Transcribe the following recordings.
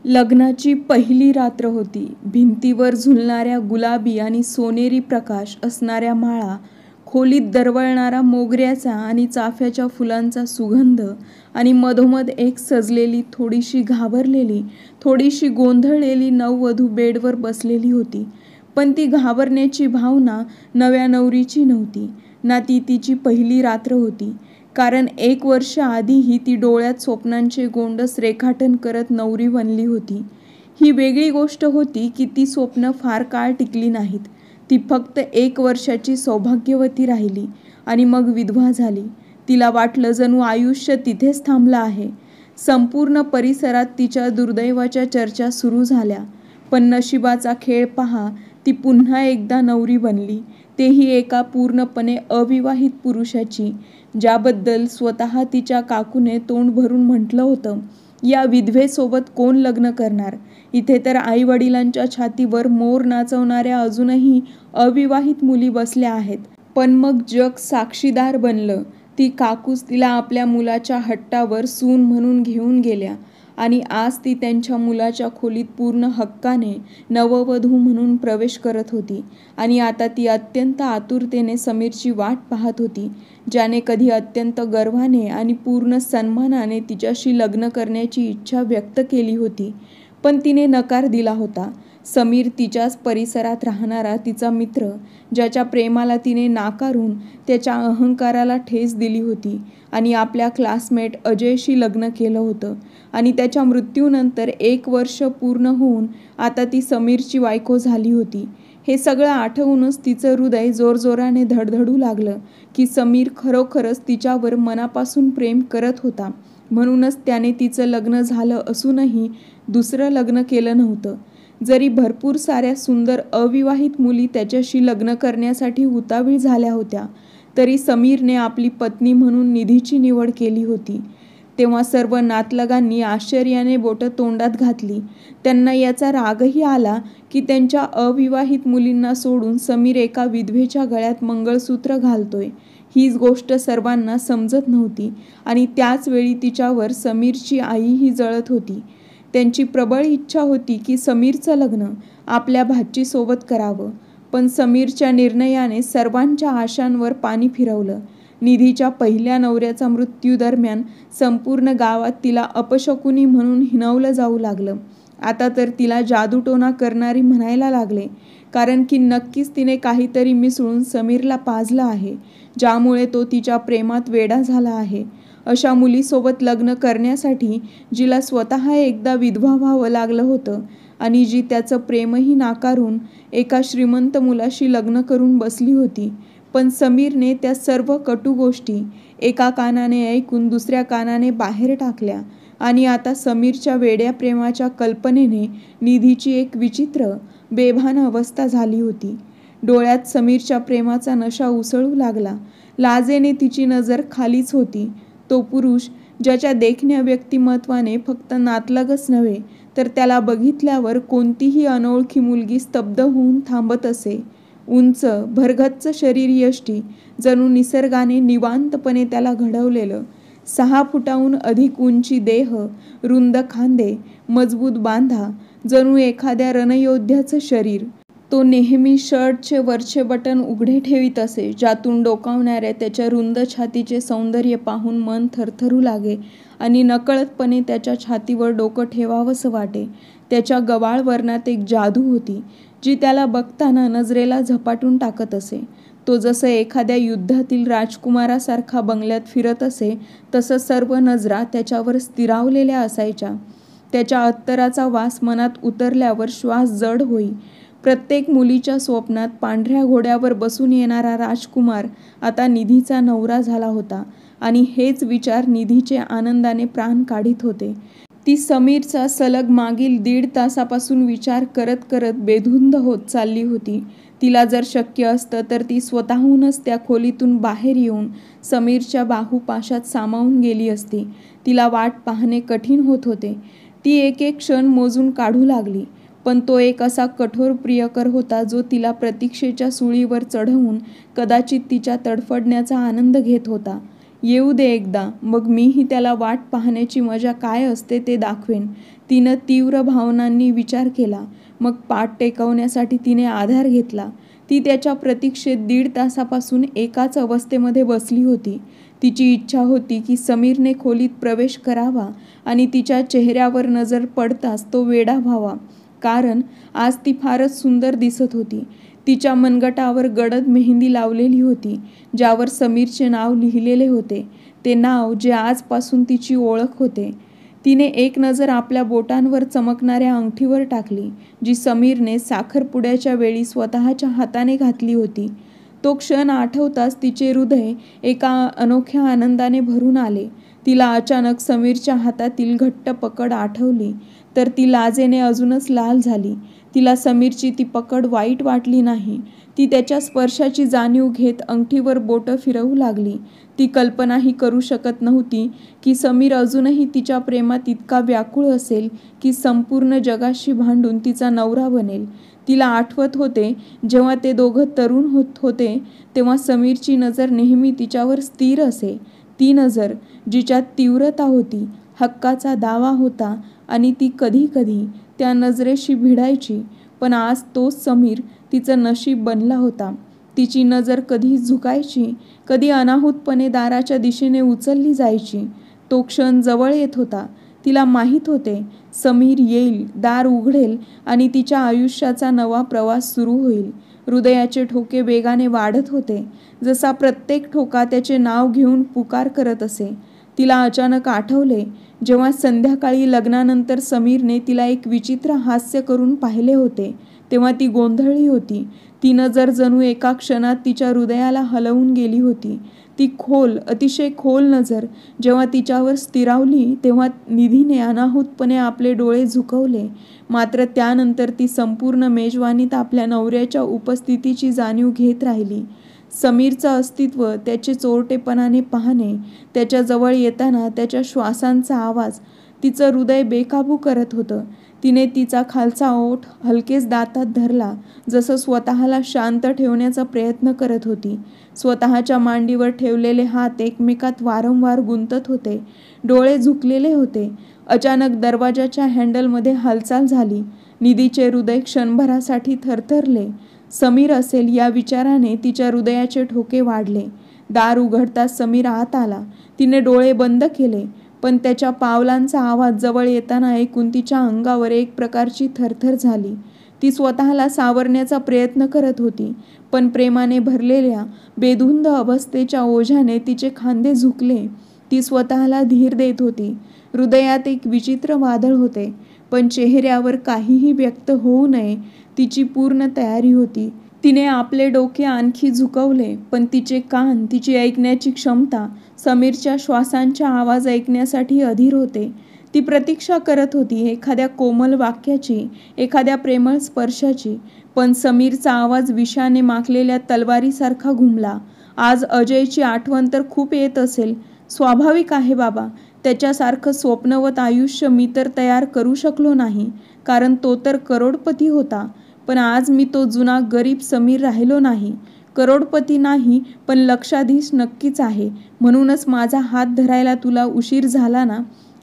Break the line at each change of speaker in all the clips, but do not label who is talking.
लग्नाची पहिली रात्र होती. भिंतीवर झुलणाऱ्या गुलाबी आणि सोनेरी प्रकाश असणाऱ्या माळा, खोलीत दरवळणारा मोगऱ्याचा आणि चाफ्याच्या फुलांचा सुगंध आणि मधोमध एक सजलेली, थोडीशी घाबरलेली, थोडीशी गोंधळलेली नववधू बेडवर बसलेली होती. पण ती घाबरण्याची भावना नव्या नवरीची नव्हती ना, ती तिची पहिली रात्र होती. कारण 1 वर्ष आधीही ती डोळ्यात स्वप्नांचे गोंडस रेखाटन करत नवरी बनली होती. ही वेगळी गोष्ट होती की ती स्वप्न फार काळ टिकली नाहीत. ती फक्त 1 वर्षाची सौभाग्यवती राहिली आणि मग विधवा झाली. तिला वाटलं जणू आयुष्य तिथेच थांबलं आहे. संपूर्ण परिसरात तिच्या दुर्दैवाच्या चर्चा सुरू झाल्या. पण नशिबाचा खेळ पहा, ती पुन्हा एकदा नवरी बनली, तेही एका पूर्णपणे अविवाहित पुरुषाची, ज्याबद्दल स्वतः तिच्या काकूने तोंड भरून म्हटलं होतं, या विधवेसोबत कोण लग्न करणार. इथे तर आईवडिलांच्या छातीवर मोर नाचवणाऱ्या अजूनही अविवाहित मुली बसल्या आहेत. पण मग जग साक्षीदार बनलं. ती काकूच तिला आपल्या मुलाच्या हट्टावर सून म्हणून घेऊन गेल्या आणि आज ती त्यांच्या मुलाच्या खोलीत पूर्ण हक्काने नववधू म्हणून प्रवेश करत होती. आणि आता ती अत्यंत आतुरतेने समीरची वाट पाहत होती, ज्याने कधी अत्यंत गर्वाने आणि पूर्ण सन्मानाने तिच्याशी लग्न करण्याची इच्छा व्यक्त केली होती, पण तिने नकार दिला होता. समीर, तिच्याच परिसरात राहणारा तिचा मित्र, ज्याच्या प्रेमाला तिने नाकारून त्याच्या अहंकाराला ठेच दिली होती आणि आपल्या क्लासमेट अजयशी लग्न केलं होतं. आणि त्याच्या मृत्यूनंतर 1 वर्ष पूर्ण होऊन आता ती समीरची बायको झाली होती. हे सगळं आठवूनच तिचं हृदय जोरजोराने धडधडू लागलं की समीर खरोखरच तिच्यावर मनापासून प्रेम करत होता. म्हणूनच त्याने तिचं लग्न झालं असूनही दुसरं लग्न केलं नव्हतं. जरी भरपूर साऱ्या सुंदर अविवाहित मुली त्याच्याशी लग्न करण्यासाठी उतावीळ झाल्या होत्या, तरी समीरने आपली पत्नी म्हणून निधीची निवड केली होती. तेव्हा सर्व नातलगांनी आश्चर्याने बोटं तोंडात घातली. त्यांना याचा रागही आला की त्यांच्या अविवाहित मुलींना सोडून समीर एका विधवेच्या गळ्यात मंगळसूत्र घालतोय. हीच गोष्ट सर्वांना समजत नव्हती आणि त्याच वेळी तिच्यावर समीरची आईही जळत होती. त्यांची प्रबळ इच्छा होती की समीरचं लग्न आपल्या भाचीसोबत करावं, पण समीरच्या निर्णयाने सर्वांच्या आशांवर पाणी फिरवलं. निधीच्या पहिल्या नवऱ्याचा मृत्यू दरम्यान संपूर्ण गावात तिला अपशकुनी म्हणून हिणवलं जाऊ लागलं. आता तर तिला जादूटोणा करणारी म्हणायला लागले, कारण की नक्कीच तिने काहीतरी मिसळून समीरला पाजलं आहे, ज्यामुळे तो तिच्या प्रेमात वेडा झाला आहे. अशा मुलीसोबत लग्न करण्यासाठी जिला स्वतः एकदा विधवा व्हावं लागलं होतं आणि जी त्याचं प्रेमही नाकारून एका श्रीमंत मुलाशी लग्न करून बसली होती. पण समीरने त्या सर्व कटू गोष्टी एका कानाने ऐकून दुसऱ्या कानाने बाहेर टाकल्या आणि आता समीरच्या वेड्या प्रेमाच्या कल्पनेने निधीची एक विचित्र, बेभान अवस्था झाली होती. डोळ्यात समीरच्या प्रेमाचा नशा उसळू लागला. लाजेने तिची नजर खालीच होती. तो पुरुष, ज्याच्या देखण्या व्यक्तिमत्वाने फक्त नातलगच नव्हे तर त्याला बघितल्यावर कोणतीही अनोळखी मुलगी स्तब्ध होऊन थांबत असे. उंच, भरगच्च शरीर यष्टी, जणू निसर्गाने निवांतपणे त्याला घडवलेलं. 6 फुटाहून अधिक उंची देह, रुंद खांदे, मजबूत बांधा, जणू एखाद्या रणयोद्ध्याचं शरीर. तो नेहमी शर्टचे वरचे बटन उघडे ठेवीत असे, ज्यातून डोकावणाऱ्या त्याच्या रुंद छातीचे सौंदर्य पाहून मन थरथरू लागे आणि नकळतपणे त्याच्या छातीवर डोकं ठेवावंसं वाटे. त्याच्या गवाळ वर्णात एक जादू होती, जी त्याला बघताना नजरेला झपाटून टाकत असे. तो जसं एखाद्या युद्धातील राजकुमारासारखा बंगल्यात फिरत असे, तसं सर्व नजरा त्याच्यावर स्थिरावलेल्या असायच्या. त्याच्या अत्तराचा वास मनात उतरल्यावर श्वास जड होई. प्रत्येक मुलीच्या स्वप्नात पांढऱ्या घोड्यावर बसून येणारा राजकुमार आता निधीचा नवरा झाला होता आणि हेच विचार निधीचे आनंदाने प्राण काढीत होते. ती समीरचा सलग मागील 1.5 तासापासून विचार करत करत बेधुंद होत चालली होती. तिला जर शक्य असतं तर ती स्वतःहूनच त्या खोलीतून बाहेर येऊन समीरच्या बाहुपाशात सामावून गेली असती. तिला वाट पाहणे कठीण होत होते. ती एक एक क्षण मोजून काढू लागली, पण तो एक असा कठोर प्रियकर होता जो तिला प्रतीक्षेच्या सुळीवर चढवून कदाचित तिच्या तडफडण्याचा आनंद घेत होता. येऊ दे एकदा, मग मीही त्याला वाट पाहण्याची मजा काय असते ते दाखवेन. तिनं तीव्र भावनांनी विचार केला. मग पाठ टेकवण्यासाठी तिने आधार घेतला. ती त्याच्या प्रतीक्षेत 1.5 तासापासून एकाच अवस्थेमध्ये बसली होती. तिची इच्छा होती की समीरने खोलीत प्रवेश करावा आणि तिच्या चेहऱ्यावर नजर पडताच तो वेडा व्हावा, कारण आज ती फारच सुंदर दिसत होती. तिच्या मनगटावर गडद मेहंदी लावलेली होती, ज्यावर समीरचे नाव लिहिलेले होते, ते नाव जे आजपासून तिची ओळख होते. तिने एक नजर आपल्या बोटांवर चमकणाऱ्या अंगठीवर टाकली, जी समीरने साखरपुड्याच्या वेळी स्वतःच्या हाताने घातली होती. तो क्षण आठवताच तिचे हृदय एका अनोख्या आनंदाने भरून आले. तिला अचानक समीरच्या हातातील घट्ट पकड आठवली तर ती लाजेने अजूनच लाल झाली. तिला समीरची ती पकड वाईट वाटली नाही. ती त्याच्या स्पर्शाची जाणीव घेत अंगठीवर बोटं फिरवू लागली. ती कल्पनाही करू शकत नव्हती की समीर अजूनही तिच्या प्रेमात इतका व्याकुळ असेल की संपूर्ण जगाशी भांडून तिचा नवरा बनेल. तिला आठवत होते जेव्हा ते दोघं तरुण होते तेव्हा समीरची नजर नेहमी तिच्यावर स्थिर असे. ती नजर जिच्यात तीव्रता होती, हक्काचा दावा होता आणि ती कधी कधी त्या नजरेशी भिडायची. पण आज तोच समीर तिचं नशीब बनला होता. तिची नजर कधी झुकायची, कधी अनाहूतपणे दाराच्या दिशेने उचलली जायची. तो क्षण जवळ येत होता. तिला माहीत होते समीर येईल, दार उघडेल आणि तिच्या आयुष्याचा नवा प्रवास सुरू होईल. हृदयाचे ठोके वेगाने वाढत होते, जसा प्रत्येक ठोका त्याचे नाव घेऊन पुकार करत असे. तिला अचानक आठवले जेव्हा संध्याकाळी लग्नानंतर समीरने तिला एक विचित्र हास्य करून पाहिले होते, तेव्हा ती गोंधळली होती. ती नजर जणू एका क्षणात तिच्या हृदयाला हलवून गेली होती. ती खोल, अतिशय खोल नजर जेव्हा तिच्यावर स्थिरावली तेव्हा निधीने अनाहूतपणे आपले डोळे झुकवले. मात्र त्यानंतर ती संपूर्ण मेजवानीत आपल्या नवऱ्याच्या उपस्थितीची जाणीव घेत राहिली. समीरचं अस्तित्व, त्याचे चोरटेपणाने पाहणे, त्याच्या जवळ येताना त्याच्या श्वासांचा आवाज तिचं हृदय बेकाबू करत होतं. तिने तिचा खालचा ओठ हलकेच दातात धरला, जसं स्वतःला शांत ठेवण्याचा प्रयत्न करत होती. स्वतःच्या मांडीवर ठेवलेले हात एकमेकात वारंवार गुंतत होते. डोळे झुकलेले होते. अचानक दरवाजाच्या हँडलमध्ये हालचाल झाली. निधीचे हृदय क्षणभरासाठी थरथरले. समीर असेल या विचाराने तिच्या हृदयाचे ठोके वाढले. दार उघडताच समीर आत आला. तिने डोळे बंद केले, पण त्याच्या पावलांचा आवाज जवळ येताना ऐकून तिच्या अंगावर एक प्रकारची थरथर झाली. ती स्वतःला सावरण्याचा प्रयत्न करत होती, पण प्रेमाने भरलेल्या बेधुंद अवस्थेच्या ओझ्याने तिचे खांदे झुकले. ती स्वतःला धीर देत होती. हृदयात एक विचित्र वादळ होते, पण चेहऱ्यावर काहीही व्यक्त होऊ नये तिची पूर्ण तयारी होती. तिने आपले डोके आणखी झुकवले, पण तिचे कान, तिची ऐकण्याची क्षमता समीरच्या श्वासांच्या आवाज ऐकण्यासाठी अधीर होते. ती प्रतीक्षा करत होती एखाद्या कोमल वाक्याची, एखाद्या प्रेमळ स्पर्शाची, पण समीरचा आवाज विषाने माखलेल्या तलवारीसारखा घुमला. आज अजयची आठवण तर खूप येत असेल. स्वाभाविक आहे बाबा. त्याच्यासारखं स्वप्नवत आयुष्य मी तर तयार करू शकलो नाही, कारण तो तर करोडपती होता. पण आज मी तो जुना गरीब समीर राहिलो नाही. करोडपती नाही, पण लक्षाधीश नक्कीच आहे. म्हणूनच माझा हात धरायला तुला उशीर झाला ना.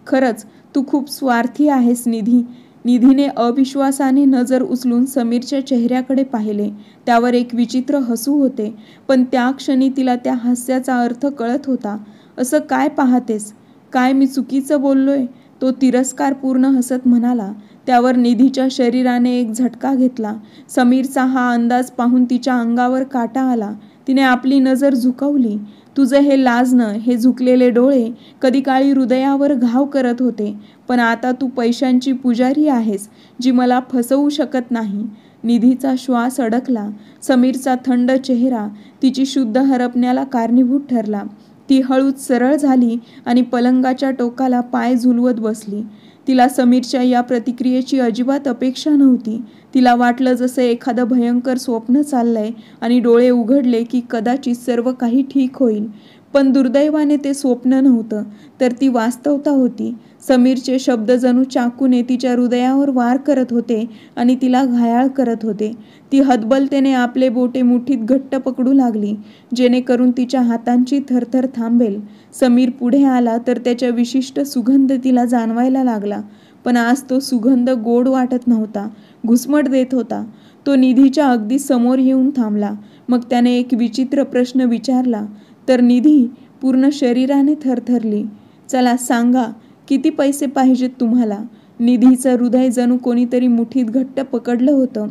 खरंच तू खूप स्वार्थी आहेस निधी. निधीने अविश्वासाने नजर उचलून समीरच्या चेहऱ्याकडे पाहिले. त्यावर एक विचित्र हसू होते, पण त्या क्षणी तिला त्या हास्याचा अर्थ कळत होता. असं काय पाहतेस? काय मी चुकीचं बोललोय? तो तिरस्कारपूर्ण हसत म्हणाला. त्यावर निधीच्या शरीराने एक झटका घेतला. समीरचा हा अंदाज पाहून तिच्या अंगावर काटा आला. तिने आपली नजर झुकवली. तुझं हे लाजणं, हे झुकलेले डोळे कधी काळी हृदयावर घाव करत होते, पण आता तू पैशांची पुजारी आहेस, जी मला फसवू शकत नाही. निधीचा श्वास अडकला. समीरचा थंड चेहरा तिची शुद्ध हरपण्याला कारणीभूत ठरला. ती हळूच सरळ झाली आणि पलंगाच्या टोकाला पाय झुलवत बसली. तिला समीरच्या या प्रतिक्रियेची अजिबात अपेक्षा नव्हती. तिला वाटलं जसं एखादं भयंकर स्वप्न चाललंय आणि डोळे उघडले की कदाचित सर्व काही ठीक होईल. पण दुर्दैवाने ते स्वप्न नव्हतं, तर ती वास्तवता होती. समीरचे शब्द जणू चाकूने तिच्या हृदयावर वार करत होते आणि तिला घायाळ करत होते. ती हतबलतेने आपले बोटे मुठीत घट्ट पकडू लागली, जेणेकरून तिच्या हातांची थरथर थांबेल. समीर पुढे आला तर त्याच्या विशिष्ट सुगंध तिला जाणवायला लागला. पण आज तो सुगंध गोड वाटत नव्हता, घुसमट देत होता. तो निधीच्या अगदी समोर येऊन थांबला. मग त्याने एक विचित्र प्रश्न विचारला. तर निधी पूर्ण शरीराने थरथरली. चला सांगा, किती पैसे पाहिजेत तुम्हाला? निधीचं हृदय जणू कोणीतरी मुठीत घट्ट पकडलं होतं.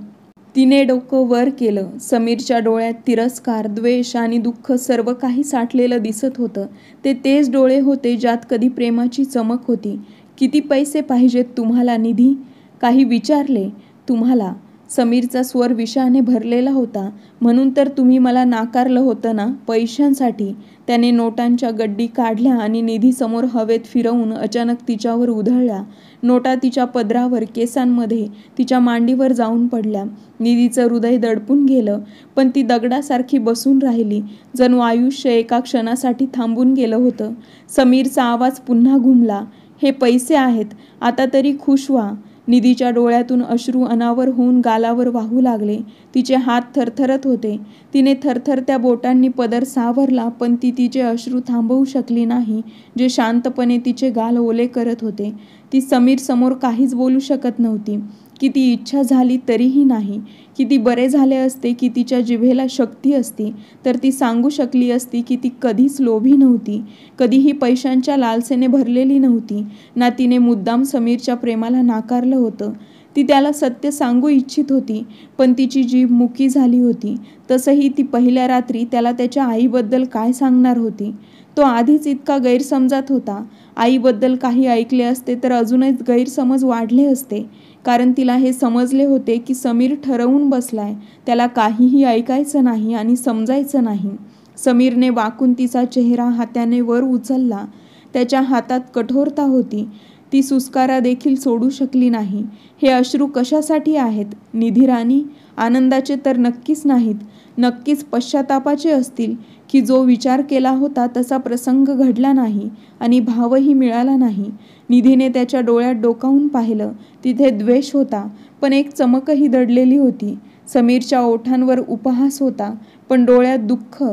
तिने डोकं वर केलं. समीरच्या डोळ्यात तिरस्कार, द्वेष आणि दुःख सर्व काही साठलेलं दिसत होतं. ते तेच डोळे होते ज्यात कधी प्रेमाची चमक होती. किती पैसे पाहिजेत तुम्हाला निधी? काही विचारले तुम्हाला? समीरचा स्वर विषाने भरलेला होता. म्हणून तर तुम्ही मला नाकारलं होतं ना, पैशांसाठी? त्याने नोटांच्या गड्डी काढल्या आणि निधीसमोर हवेत फिरवून अचानक तिच्यावर उधळल्या. नोटा तिच्या पदरावर, केसांमध्ये, तिच्या मांडीवर जाऊन पडल्या. निधीचं हृदय दडपून गेलं, पण ती दगडासारखी बसून राहिली, जणू आयुष्य एका क्षणासाठी थांबून गेलं होतं. समीरचा आवाज पुन्हा घुमला. हे पैसे आहेत, आता तरी खुश व्हा. निधीच्या डोळ्यातून अश्रू अनावर होऊन गालावर वाहू लागले. तिचे हात थरथरत होते. तिने थरथरत्या बोटांनी पदर सावरला, पण ती तिचे अश्रू थांबवू शकली नाही, जे शांतपणे तिचे गाल ओले करत होते. ती समीर समोर काहीच बोलू शकत नव्हती. किती इच्छा झाली तरीही नाही. किती बरे झाले असते की तिच्या जिभेला शक्ती असती, तर ती सांगू शकली असती की ती कधीच लोभी नव्हती, कधीही पैशांच्या लालसेने भरलेली नव्हती. ना तिने मुद्दाम समीरच्या प्रेमाला नाकारलं होतं. ती त्याला सत्य सांगू इच्छित होती, पण तिची जीभ मुकी झाली होती. तसंही ती पहिल्या रात्री त्याला त्याच्या आईबद्दल काय सांगणार होती? तो आधीच इतका गैरसमजात होता. आईबद्दल काही ऐकले असते तर अजूनच गैरसमज वाढले असते. कारण तिला हे समजले होते की समीर ठरवून बसलाय, त्याला काहीही ऐकायचं नाही आणि समजायचं नाही. समीरने वाकून तिचा चेहरा हाताने वर उचलला. त्याच्या हातात कठोरता होती. ती सुस्कारा देखील सोडू शकली नाही. हे अश्रू कशासाठी आहेत निधी राणी? आनंदाचे तर नक्कीच नाहीत. नक्कीच पश्चातापाचे असतील की जो विचार केला होता तसा प्रसंग घडला नाही आणि भावही मिळाला नाही. निधीने त्याच्या डोळ्यात डोकावून पाहिलं. तिथे द्वेष होता, पण एक चमकही दडलेली होती. समीरच्या ओठांवर उपहास होता, पण डोळ्यात दुःख,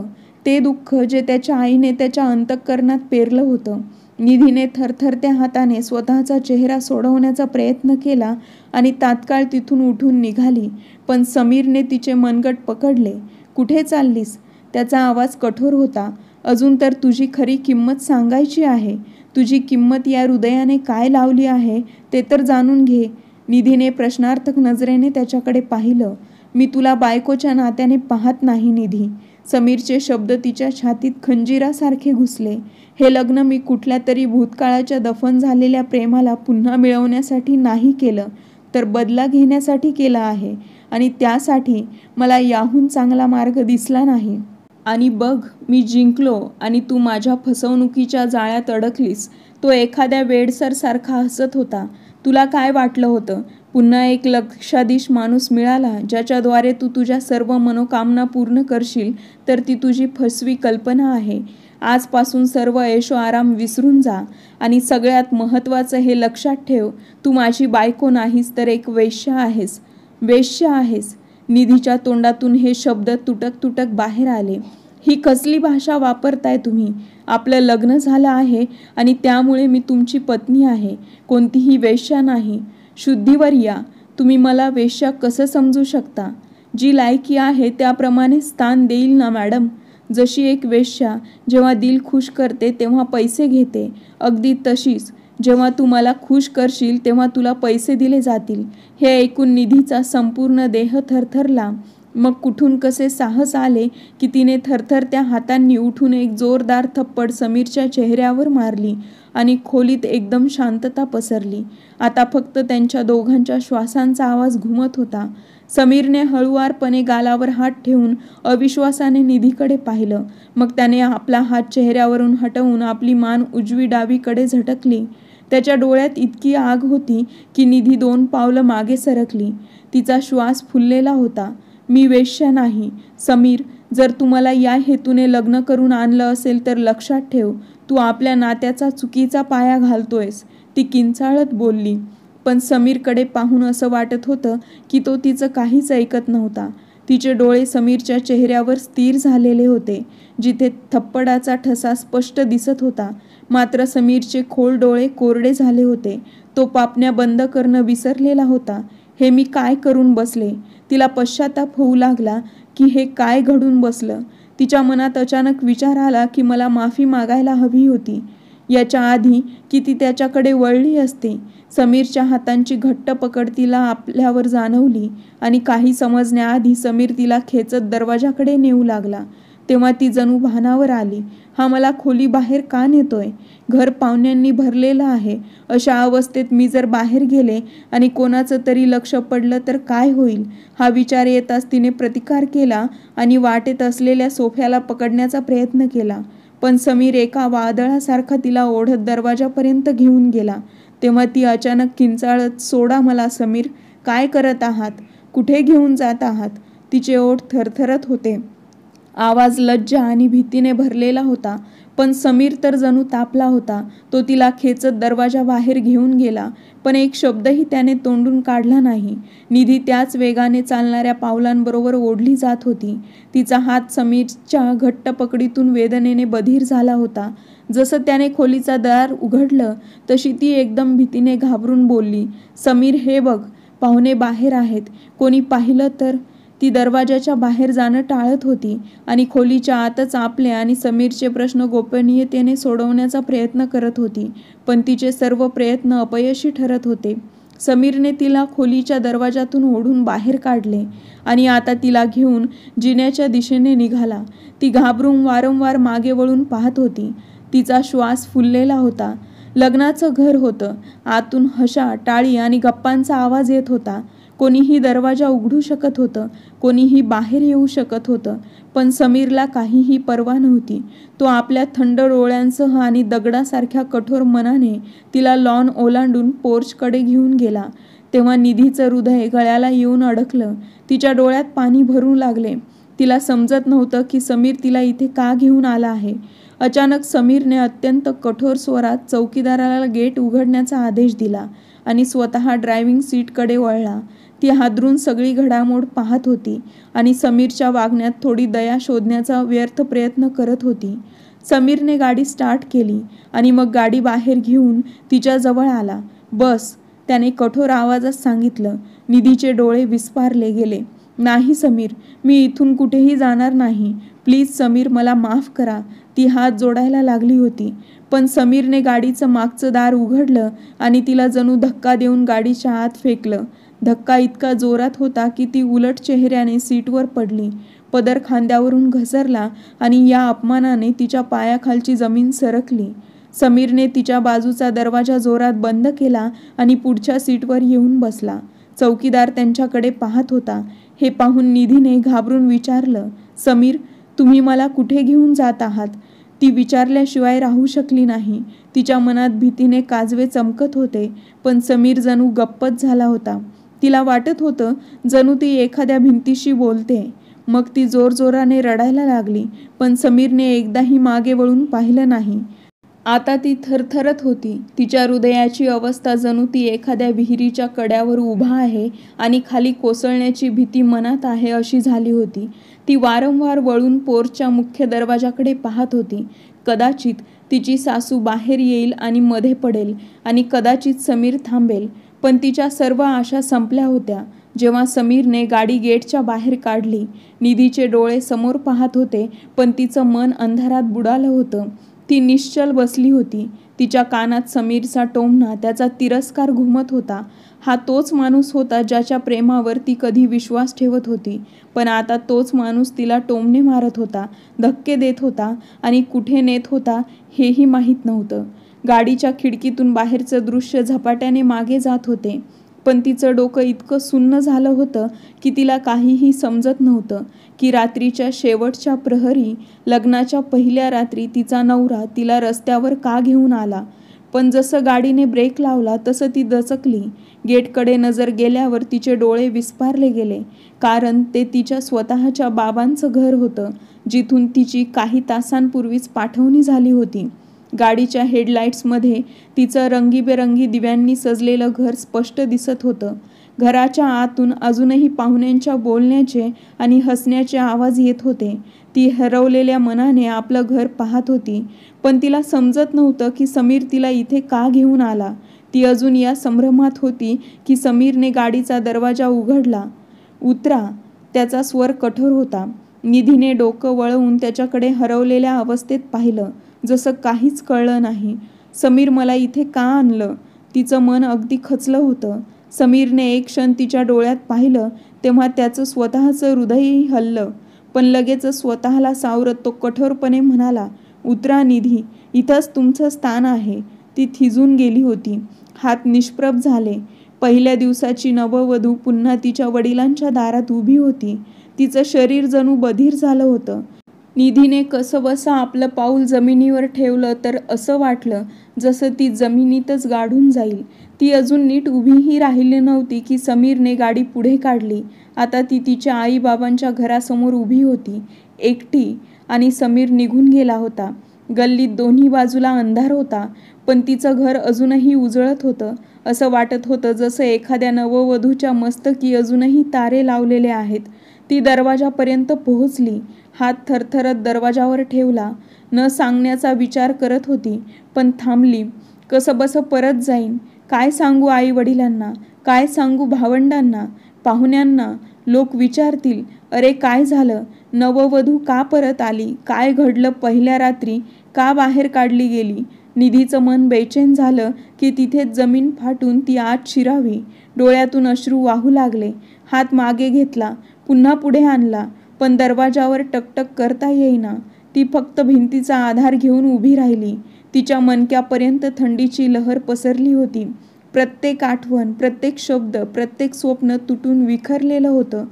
ते दुःख जे त्याच्या आईने त्याच्या अंतःकरणात पेरलं होतं. निधीने थरथरत्या हाताने स्वतःचा चेहरा सोडवण्याचा प्रयत्न केला आणि तात्काळ तिथून उठून निघाली. पण समीरने तिचे मनगट पकडले. कुठे चाललीस? त्याचा आवाज कठोर होता. अजून तर तुझी खरी किंमत सांगायची आहे. तुझी किंमत या हृदयाने काय लावली आहे ते तर जाणून घे. निधीने प्रश्नार्थक नजरेने त्याच्याकडे पाहिलं. मी तुला बायकोच्या नात्याने पाहत नाही निधी. समीरचे शब्द तिच्या छातीत खंजिरासारखे घुसले. हे लग्न मी कुठल्या तरी भूतकाळाच्या दफन झालेल्या प्रेमाला पुन्हा मिळवण्यासाठी नाही केलं, तर बदला घेण्यासाठी केलं आहे. आणि त्यासाठी मला याहून चांगला मार्ग दिसला नाही. आणि बघ, मी जिंकलो आणि तू माझ्या फसवणुकीच्या जाळ्यात अडकलीस. तो एखाद्या वेडसरसारखा हसत होता. तुला काय वाटलं होतं? पुन्हा एक लक्षाधीश माणूस मिळाला ज्याच्याद्वारे तू तुझ्या सर्व मनोकामना पूर्ण करशील, तर ती तुझी फसवी कल्पना आहे. आजपासून सर्व ऐशो आराम विसरून जा. आणि सगळ्यात महत्त्वाचं हे लक्षात ठेव, तू माझी बायको नाहीस तर एक वेश्या आहेस. वेश्या आहेस. निधीच्या तोंडातून हे शब्द तुटक तुटक बाहेर आले. ही कसली भाषा वापरताय तुम्ही? आपलं लग्न झालं आहे आणि त्यामुळे मी तुमची पत्नी आहे, कोणतीही वेश्या नाही. शुद्धीवर या. तुम्ही मला वेश्या कसं समजू शकता? जी लायकी आहे त्याप्रमाणे स्थान देईल ना मॅडम. जशी एक वेश्या जेव्हा दिल खुश करते तेव्हा पैसे घेते, अगदी तशीच जेव्हा तू मला खुश करशील तेव्हा तुला पैसे दिले जातील. हे ऐकून निधीचा संपूर्ण देह थरथरला. मग कुठून कसे साहस आले की तिने थरथरत्या हातांनी उठून एक जोरदार थप्पड समीरच्या चेहऱ्यावर मारली आणि खोलीत एकदम शांतता पसरली. आता फक्त त्यांच्या दोघांच्या श्वासांचा आवाज घुमत होता. समीरने हळुवारपणे गालावर हात ठेवून अविश्वासाने निधीकडे पाहिलं. मग त्याने आपला हात चेहऱ्यावरून हटवून आपली मान उजवी डावीकडे झटकली. त्याच्या डोळ्यात इतकी आग होती की निधी 2 पावलं मागे सरकली. तिचा श्वास फुललेला होता. मी वेश्या नाही समीर, जर तू मला या हेतूने लग्न करून आणलं असेल तर लक्षात ठेव, तू आपल्या नात्याचा चुकीचा पाया घालतोयस, ती किंचाळत बोलली. पण समीरकडे पाहून असं वाटत होतं की तो तिचं काहीच ऐकत नव्हता. तिचे डोळे समीरच्या चेहऱ्यावर स्थिर झालेले होते, जिथे थप्पडाचा ठसा स्पष्ट दिसत होता. मात्र समीरचे खोल डोळे कोरडे झाले होते. तो पापण्या बंद करणं विसरलेला होता. हे मी काय करून बसले? तिला पश्चाताप होऊ लागला की हे काय घडून बसलं. तिच्या मनात अचानक विचार आला की मला माफी मागायला हवी होती, याच्या आधी की ती त्याच्याकडे वळली असते. समीरच्या हातांची घट्ट पकड तिला आपल्यावर जाणवली आणि काही समजण्याआधी समीर तिला खेचत दरवाजाकडे नेऊ लागला. तेव्हा ती जणू भानावर आली. हा मला खोली बाहेर का नेतोय? घर पाहुण्यांनी भरलेलं आहे. अशा अवस्थेत मी जर बाहेर गेले आणि कोणाचं तरी लक्ष पडलं तर काय होईल? हा विचार येताच तिने प्रतिकार केला आणि वाटेत असलेल्या सोफ्याला पकडण्याचा प्रयत्न केला. पण समीर एका वादळासारखा तिला ओढत दरवाजापर्यंत घेऊन गेला. तेव्हा ती अचानक किंचाळत, सोडा मला समीर, काय करत आहात? कुठे घेऊन जात आहात? तिचे ओठ थरथरत होते. आवाज लज्जा आणि भीतीने भरलेला होता. पण समीर तर जणू तापला होता. तो तिला खेचत दरवाजाबाहेर घेऊन गेला, पण एक शब्दही त्याने तोंडून काढला नाही. निधी त्याच वेगाने चालणाऱ्या पावलांबरोबर ओढली जात होती. तिचा हात समीरच्या घट्ट पकडीतून वेदनेने बधीर झाला होता. जसं त्याने खोलीचा दार उघडलं तशी ती एकदम भीतीने घाबरून बोलली, समीर हे बघ, पाहुणे बाहेर आहेत, कोणी पाहिलं तर? ती दरवाजाच्या बाहेर जाणं टाळत होती आणि खोलीच्या आतच आपले आणि समीरचे प्रश्न गोपनीयतेने सोडवण्याचा प्रयत्न करत होती. पण तिचे सर्व प्रयत्न अपयशी ठरत होते. समीरने तिला खोलीच्या दरवाजातून ओढून बाहेर काढले आणि आता तिला घेऊन जिन्याच्या दिशेने निघाला. ती घाबरून वारंवार मागे वळून पाहत होती. तिचा श्वास फुललेला होता. लग्नाचं घर होतं. आतून हशा, टाळी आणि गप्पांचा आवाज येत होता. कोणीही दरवाजा उघडू शकत होतं, कोणीही बाहेर येऊ शकत होतं. पण समीरला काहीही पर्वा नव्हती. तो आपल्या थंड डोळ्यांसह आणि दगडासारख्या कठोर मनाने तिला लॉन ओलांडून पोर्चकडे घेऊन गेला. तेव्हा निधीचं हृदय गळ्याला येऊन अडकलं. तिच्या डोळ्यात पाणी भरू लागले. तिला समजत नव्हतं की समीर तिला इथे का घेऊन आला आहे. अचानक समीरने अत्यंत कठोर स्वरात चौकीदाराला गेट उघडण्याचा आदेश दिला आणि स्वतः ड्रायव्हिंग सीटकडे वळला. ती हादरून सगळी घडामोड पाहत होती आणि समीरच्या वागण्यात थोडी दया शोधण्याचा व्यर्थ प्रयत्न करत होती. समीरने गाडी स्टार्ट केली आणि मग गाडी बाहेर घेऊन तिच्याजवळ आला. बस, त्याने कठोर आवाजात सांगितलं. निधीचे डोळे विस्फारले गेले. नाही समीर, मी इथून कुठेही जाणार नाही. प्लीज समीर, मला माफ करा. ती हात जोडायला लागली होती. पण समीरने गाडीचं मागचं दार उघडलं आणि तिला जणू धक्का देऊन गाडीच्या आत फेकलं. धक्का इतका जोरात होता की ती उलट चेहऱ्याने सीटवर पडली. पदर खांद्यावरून घसरला आणि या अपमानाने तिच्या पायाखालची जमीन सरकली. समीरने तिच्या बाजूचा दरवाजा जोरात बंद केला आणि पुढच्या सीटवर येऊन बसला. चौकीदार त्यांच्याकडे पाहत होता. हे पाहून निधीने घाबरून विचारलं, समीर, तुम्ही मला कुठे घेऊन जात आहात? ती विचारल्याशिवाय राहू शकली नाही. तिच्या मनात भीतीने काजवे चमकत होते. पण समीर जणू गप्पच झाला होता. तिला वाटत होतं जणू ती एखाद्या भिंतीशी बोलते. मग ती जोरजोराने रडायला लागली. पण समीरने एकदाही मागे वळून पाहिलं नाही. आता ती थरथरत होती. तिच्या हृदयाची अवस्था जणू ती एखाद्या विहिरीच्या कड्यावर उभा आहे आणि खाली कोसळण्याची भीती मनात आहे अशी झाली होती. ती वारंवार वळून पोर्चच्या मुख्य दरवाजाकडे पाहत होती. कदाचित तिची सासू बाहेर येईल आणि मध्ये पडेल आणि कदाचित समीर थांबेल. पण तिच्या सर्व आशा संपल्या होत्या जेव्हा समीरने गाडी गेटच्या बाहेर काढली. निधीचे डोळे समोर पाहत होते, पण तिचं मन अंधारात बुडालं होतं. ती निश्चल बसली होती. तिच्या कानात समीरचा टोमणा, त्याचा तिरस्कार घुमत होता. हा तोच माणूस होता ज्याच्या प्रेमावर ती कधी विश्वास ठेवत होती. पण आता तोच माणूस तिला टोमणे मारत होता, धक्के देत होता आणि कुठे नेत होता हेही माहीत नव्हतं. गाडीच्या खिडकीतून बाहेरचं दृश्य झपाट्याने मागे जात होते. पण तिचं डोकं इतकं सुन्न झालं होतं की तिला काहीही समजत नव्हतं की रात्रीच्या शेवटच्या प्रहरी, लग्नाच्या पहिल्या रात्री तिचा नवरा तिला रस्त्यावर का घेऊन आला. पण जसं गाडीने ब्रेक लावला तसं ती दचकली. गेटकडे नजर गेल्यावर तिचे डोळे विस्फारले गेले, कारण ते तिच्या स्वतःच्या बाबांचं घर होतं, जिथून तिची काही तासांपूर्वीच पाठवणी झाली होती. गाडीच्या हेडलाईट्समध्ये तिचं रंगीबेरंगी दिव्यांनी सजलेलं घर स्पष्ट दिसत होतं. घराच्या आतून अजूनही पाहुण्यांच्या बोलण्याचे आणि हसण्याचे आवाज येत होते. ती हरवलेल्या मनाने आपलं घर पाहत होती, पण तिला समजत नव्हतं की समीर तिला इथे का घेऊन आला. ती अजून या संभ्रमात होती की समीरने गाडीचा दरवाजा उघडला. उतरा, त्याचा स्वर कठोर होता. निधीने डोकं वळवून त्याच्याकडे हरवलेल्या अवस्थेत पाहिलं, जसं काहीच कळलं नाही. समीर मला इथे का आणलं? तिचं मन अगदी खचलं होतं. समीरने एक क्षण तिच्या डोळ्यात पाहिलं, तेव्हा त्याचं स्वतःचं हृदयही हललं. पण लगेचच स्वतःला सावरत तो कठोरपणे म्हणाला, उतरा निधी, इथंच तुमचं स्थान आहे. ती थिजून गेली होती. हात निष्प्रभ झाले. पहिल्या दिवसाची नववधू पुन्हा तिच्या वडिलांच्या दारात उभी होती. तिचं शरीर जणू बधीर झालं होतं. निधीने कसंबसं आपलं पाऊल जमिनीवर ठेवलं तर असं वाटलं जसं ती जमिनीतच गाडून जाईल. ती अजून नीट उभीही राहिली नव्हती की समीरने गाडी पुढे काढली. आता ती तिच्या आईबाबांच्या घरासमोर उभी होती, एकटी, आणि समीर निघून गेला होता. गल्लीत दोन्ही बाजूला अंधार होता, पण तिचं घर अजूनही उजळत होतं. असं वाटत होतं जसं एखाद्या नववधूच्या मस्तकी अजूनही तारे लावलेले आहेत. ती दरवाजापर्यंत पोहोचली. हात थरथरत दरवाजावर ठेवला. न सांगण्याचा विचार करत होती, पण थांबली. कसंबसं परत जाईन. काय सांगू आई वडिलांना? काय सांगू भावंडांना, पाहुण्यांना? लोक विचारतील, अरे काय झालं? नववधू का परत आली? काय घडलं पहिल्या रात्री? का बाहेर काढली गेली? निधीचं मन बेचैन झालं की तिथेच जमीन फाटून ती आत शिरावी. डोळ्यातून अश्रू वाहू लागले. हात मागे घेतला, पुन्हा पुढे आणला, पण दरवाजावर टकटक करता येईना. ती फक्त भिंतीचा आधार घेऊन उभी राहिली. तिच्या मणक्यापर्यंत थंडीची लहर पसरली होती. प्रत्येक आठवण, प्रत्येक शब्द, प्रत्येक स्वप्न तुटून विखरलेलं होतं.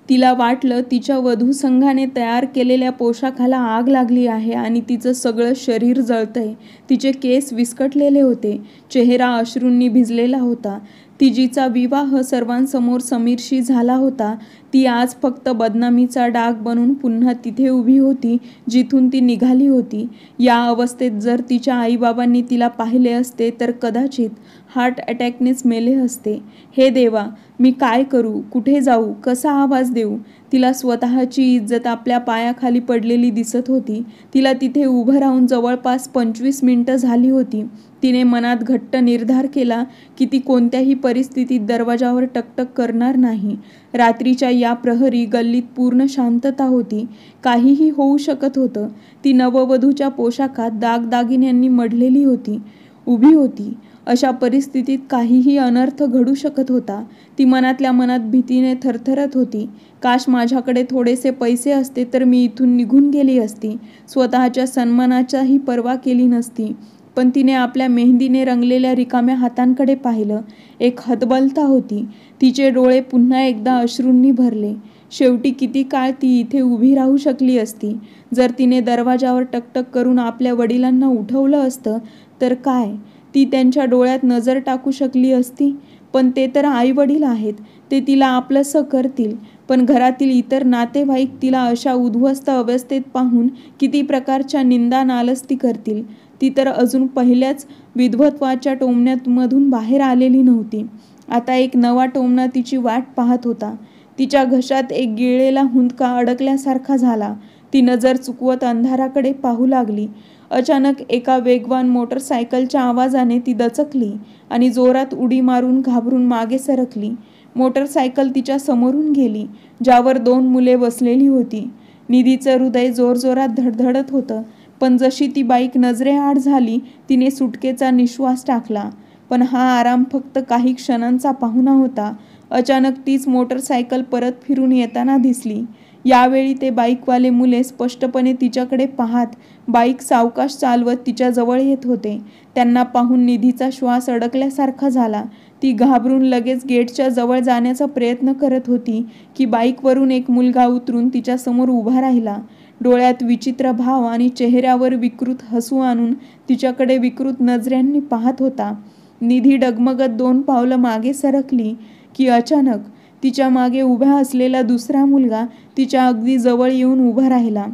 तिला वाटलं तिच्या वधूसंघाने तयार केलेल्या पोशाखाला आग लागली आहे आणि तिचं सगळं शरीर जळतंय. तिचे केस विस्कटलेले होते. चेहरा अश्रूंनी भिजलेला होता. तिजीचा विवाह सर्वांसमोर समीरशी झाला होता. ती आज फक्त बदनामीचा डाग बनून पुन्हा तिथे उभी होती जिथून ती निघाली होती. या अवस्थेत जर तिच्या आईबाबांनी तिला पाहिले असते तर कदाचित हार्ट अटॅकनेच मेले असते. हे देवा, मी काय करू? कुठे जाऊ? कसा आवाज देऊ? तिला स्वतःची इज्जत आपल्या पायाखाली पडलेली दिसत होती. तिला तिथे उभं राहून जवळपास 25 मिनिटं झाली होती. तिने मनात घट्ट निर्धार केला की ती कोणत्याही परिस्थितीत दरवाजावर टकटक करणार नाही. रात्रीच्या या प्रहरी गल्लीत पूर्ण शांतता होती. काहीही होऊ शकत होतं. ती नववधूच्या पोशाखात दागदागिन्यांनी मढलेली होती, उभी होती. अशा परिस्थितीत काहीही अनर्थ घडू शकत होता. ती मनातल्या मनात भीतीने थरथरत होती. काश माझ्याकडे थोडेसे पैसे असते तर मी इथून निघून गेली असती. स्वतःच्या सन्मानाचाही पर्वा केली नसती. पण तिने आपल्या मेहंदीने रंगलेल्या रिकाम्या हातांकडे पाहिलं. एक हतबलता होती. तिचे डोळे पुन्हा एकदा अश्रूंनी भरले. शेवटी किती काळ ती इथे उभी राहू शकली असती? जर तिने दरवाजावर टकटक करून आपल्या वडिलांना उठवलं असतं तर काय ती त्यांच्या डोळ्यात नजर टाकू शकली असती? पण ते तर आईवडील आहेत. ते तिला आपलंसं करतील. पण घरातील इतर नातेवाईक तिला अशा उद्ध्वस्त अवस्थेत पाहून किती प्रकारच्या निंदा नालस्ती करतील. ती तर अजून पहिल्याच विधवत्वाच्या टोमण्यामधून बाहेर आलेली नव्हती. आता एक नवा टोमणा तिची वाट पाहत होता. तिच्या घशात एक गिळलेला हुंदका अडकल्यासारखा झाला. ती नजर चुकवत अंधाराकडे पाहू लागली. अचानक एका वेगवान मोटरसायकलच्या आवाजाने ती दचकली आणि जोरात उडी मारून घाबरून मागे सरकली. मोटरसायकल तिच्या समोरून गेली, ज्यावर 2 मुले बसलेली होती. निधीचं हृदय जोरजोरात धडधडत होतं. पण जशी ती बाईक नजरेआड झाली, तिने सुटकेचा निश्वास टाकला. पण हा आराम फक्त काही क्षणांचा पाहुणा होता. अचानक तीच मोटरसायकल परत फिरून येताना दिसली. यावेळी ते बाईकवाले मुले स्पष्टपणे तिच्याकडे पाहत बाईक सावकाश चालवत तिच्या जवळ येत होते. त्यांना पाहून निधीचा श्वास अडकल्यासारखा झाला. ती घाबरून लगेच गेटच्या जवळ जाण्याचा प्रयत्न करत होती की बाईकवरून एक मुलगा उतरून तिच्यासमोर उभा राहिला. डोळ्यात विचित्र भाव आणि चेहऱ्यावर विकृत हसू आणून तिच्याकडे विकृत नजऱ्यांनी पाहत होता. निधी डगमगत 2 पावलं मागे सरकली की अचानक तिच्या मागे उभा असलेला दुसरा मुलगा तिच्या अगदी जवळ येऊन उभा राहिला.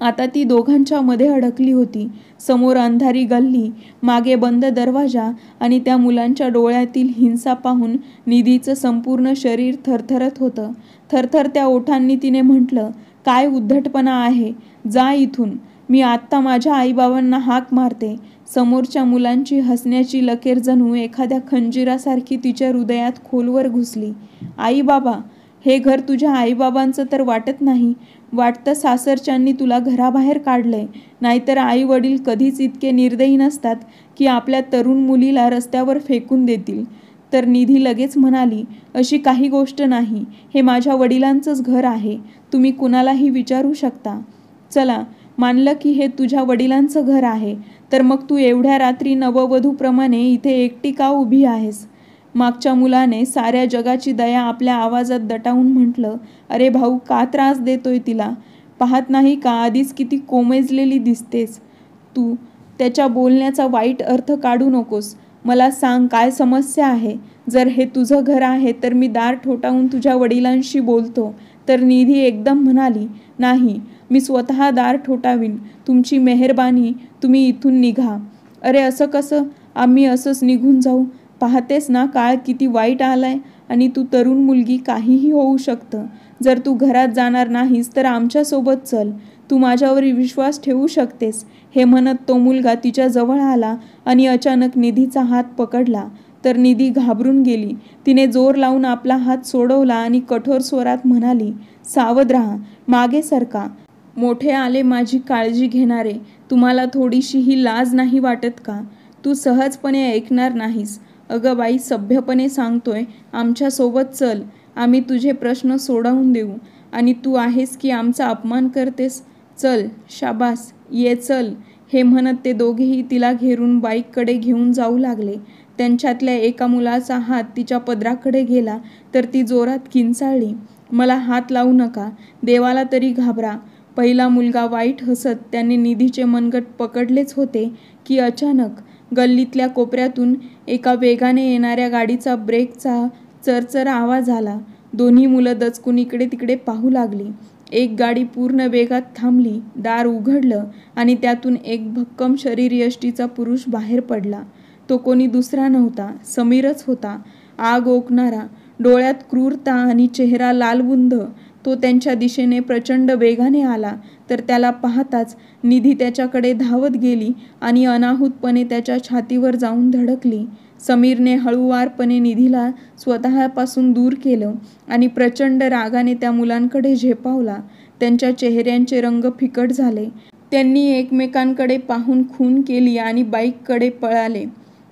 आता ती दोघांच्या मध्ये अडकली होती. समोर अंधारी गल्ली, मागे बंद दरवाजा आणि त्या मुलांच्या डोळ्यातील हिंसा पाहून निधीचं संपूर्ण शरीर थरथरत होतं. थरथरत्या ओठांनी तिने म्हटलं, "काय उद्धटपणा आहे, जा इथून. मी आत्ता माझ्या आईबाबांना हाक मारते." समोरच्या मुलांची हसण्याची लकेर जणू एखाद्या खंजिरासारखी तिच्या हृदयात खोलवर घुसली. "आई बाबा? हे घर तुझ्या आईबाबांचं तर वाटत नाही. वाटतं सासरच्यांनी तुला घराबाहेर काढलंय. नाहीतर आई वडील कधीच इतके निर्दयी नसतात की आपल्या तरुण मुलीला रस्त्यावर फेकून देतील." तर निधी लगेच म्हणाली, "अशी काही गोष्ट नाही. हे माझ्या वडिलांचंच घर आहे. तुम्ही कुणालाही विचारू शकता." "चला, मानलं की हे तुझ्या वडिलांचं घर आहे. तर मग तू एवढ्या रात्री नववधूप्रमाणे इथे एकटी का उभी आहेस?" मागच्या मुलाने साऱ्या जगाची दया आपल्या आवाजात दटावून म्हटलं, "अरे भाऊ, का त्रास देतोय तिला? पाहत नाही का आधीच किती कोमेजलेली दिसतेस तू?" त्याच्या बोलण्याचा वाईट अर्थ काढू नकोस. मला सांग, काय समस्या आहे? जर हे तुझं घर आहे तर मी दार ठोठावून तुझ्या वडिलांशी बोलतो. तर निधी एकदम म्हणाली, "नाही, मी स्वतः दार ठोठावीन. तुमची मेहरबानी, तुम्ही इथून निघा." "अरे असं कसं? आम्ही असंच निघून जाऊ? पाहतेस ना काळ किती वाईट आलाय. आणि तू तरुण मुलगी, काहीही होऊ शकतं. जर तू घरात जाणार नाहीस तर आमच्यासोबत चल. तू माझ्यावर विश्वास ठेवू शकतेस." हे म्हणत तो मुलगा तिच्या जवळ आला आणि अचानक निधीचा हात पकडला. तर निधी घाबरून गेली. तिने जोर लावून आपला हात सोडवला आणि कठोर स्वरात म्हणाली, "सावध राहा, मागे सरका. मोठे आले माझी काळजी घेणारे. तुम्हाला थोडीशीही लाज नाही वाटत का? तू सहजपणे ऐकणार नाहीस. अगं बाई, सभ्यपणे सांगतोय, आमच्यासोबत चल. आम्ही तुझे प्रश्न सोडवून देऊ. आणि तू आहेस की आमचा अपमान करतेस? चल, शाबास, ये चल." हे म्हणत ते दोघेही तिला घेरून बाईककडे घेऊन जाऊ लागले. त्यांच्यातल्या एका मुलाचा हात तिच्या पदराकडे गेला तर ती जोरात किंचाळली, "मला हात लावू नका. देवाला तरी घाबरा." पहिला मुलगा वाईट हसत त्याने निधीचे मनगट पकडलेच होते की अचानक गल्लीतल्या कोपऱ्यातून एका वेगाने येणाऱ्या गाडीचा ब्रेकचा चरचर आवाज आला. दोन्ही मुलं दचकून इकडे तिकडे पाहू लागली. एक गाडी पूर्ण वेगात थांबली. दार उघडलं आणि त्यातून एक भक्कम शरीरयष्टीचा पुरुष बाहेर पडला. तो कोणी दुसरा नव्हता, समीरच होता. आग ओकणारा, डोळ्यात क्रूरता आणि चेहरा लालबुंद. तो त्यांच्या दिशेने प्रचंड वेगाने आला. तर त्याला पाहताच निधी त्याच्याकडे धावत गेली आणि अनाहूतपणे त्याच्या छातीवर जाऊन धडकली. समीरने हळूवारपणे निधीला स्वतःपासून दूर केलं आणि प्रचंड रागाने त्या मुलांकडे झेपावला. त्यांच्या चेहऱ्यांचे रंग फिकट झाले. त्यांनी एकमेकांकडे पाहून खून केली आणि बाईककडे पळाले.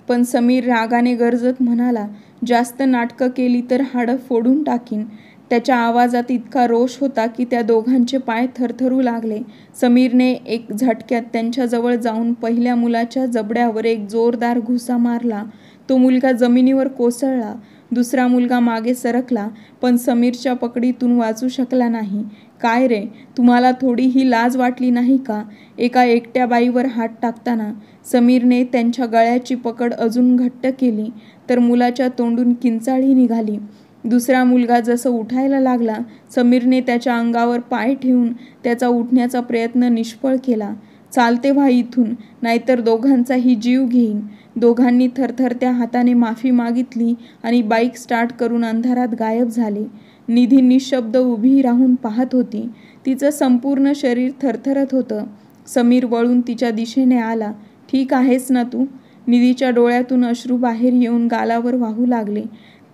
पण समीर रागाने गरजत म्हणाला, "जास्त नाटकं केली तर हाडं फोडून टाकीन." त्याच्या आवाजात इतका रोष होता की त्या दोघांचे पाय थरथरू लागले. समीरने एक झटक्यात त्यांच्याजवळ जाऊन पहिल्या मुलाच्या जबड्यावर एक जोरदार घुसा मारला. तो मुलगा जमिनीवर कोसळला. दुसरा मुलगा मागे सरकला, पण समीरच्या पकडीतून वाचू शकला नाही. "काय रे, तुम्हाला थोडीही लाज वाटली नाही का, एका एकट्या बाईवर हात टाकताना?" समीरने त्यांच्या गळ्याची पकड अजून घट्ट केली. तर मुलाच्या तोंडून किंचाळी निघाली. दुसरा मुलगा जसं उठायला लागला, समीरने त्याच्या अंगावर पाय ठेवून त्याचा उठण्याचा प्रयत्न निष्फळ केला. "चालते व्हा इथून, नाहीतर दोघांचाही जीव घेईन." दोघांनी थरथरत्या हाताने माफी मागितली आणि बाईक स्टार्ट करून अंधारात गायब झाले. निधी निशब्द उभी राहून पाहत होती. तिचं संपूर्ण शरीर थरथरत होतं. समीर वळून तिच्या दिशेने आला. "ठीक आहेस ना तू?" निधीच्या डोळ्यातून अश्रू बाहेर येऊन गालावर वाहू लागले.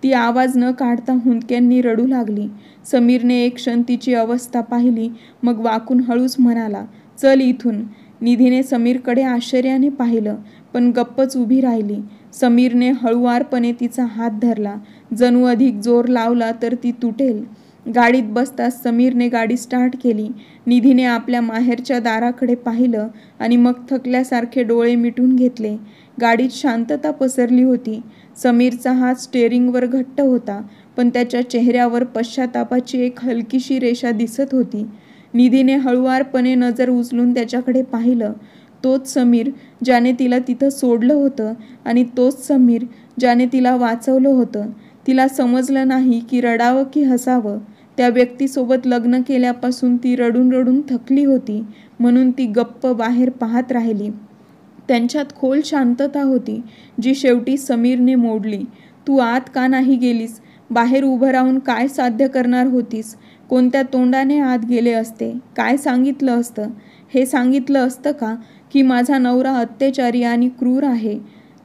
ती आवाज न काढता हुंदक्यांनी रडू लागली. समीरने एक क्षण तिची अवस्था पाहिली, मग वाकून हळूच म्हणाला, "चल इथून." निधीने समीरकडे आश्चर्याने पाहिलं, पण गप्पच उभी राहिली. समीरने हळुवारपणे तिचा हात धरला. जणू अधिक जोर लावला तर ती तुटेल. गाडीत बसताच समीरने गाडी स्टार्ट केली. निधीने आपल्या माहेरच्या दाराकडे पाहिलं आणि मग थकल्यासारखे डोळे मिटून घेतले. गाडीत शांतता पसरली होती. समीरचा हात स्टेअरिंगवर घट्ट होता, पण त्याच्या चेहऱ्यावर पश्चातापाची एक हलकीशी रेषा दिसत होती. निधीने हळुवारपणे नजर उचलून त्याच्याकडे पाहिलं. तोच समीर ज्याने तिला तिथं सोडलं होतं आणि तोच समीर ज्याने तिला वाचवलं होतं. तिला समजलं नाही की रडावं की हसावं. त्या व्यक्तीसोबत लग्न केल्यापासून ती रडून रडून थकली होती, म्हणून ती गप्प बाहेर पाहत राहिली. त्यांच्यात खोल शांतता होती, जी शेवटी समीरने मोडली. तू आत का नाही गेलीस? बाहेर उभं राहून काय साध्य करणार होतीस? कोणत्या तोंडाने आत गेले असते? काय सांगितलं असतं? हे सांगितलं असतं का की माझा नवरा अत्याचारी आणि क्रूर आहे?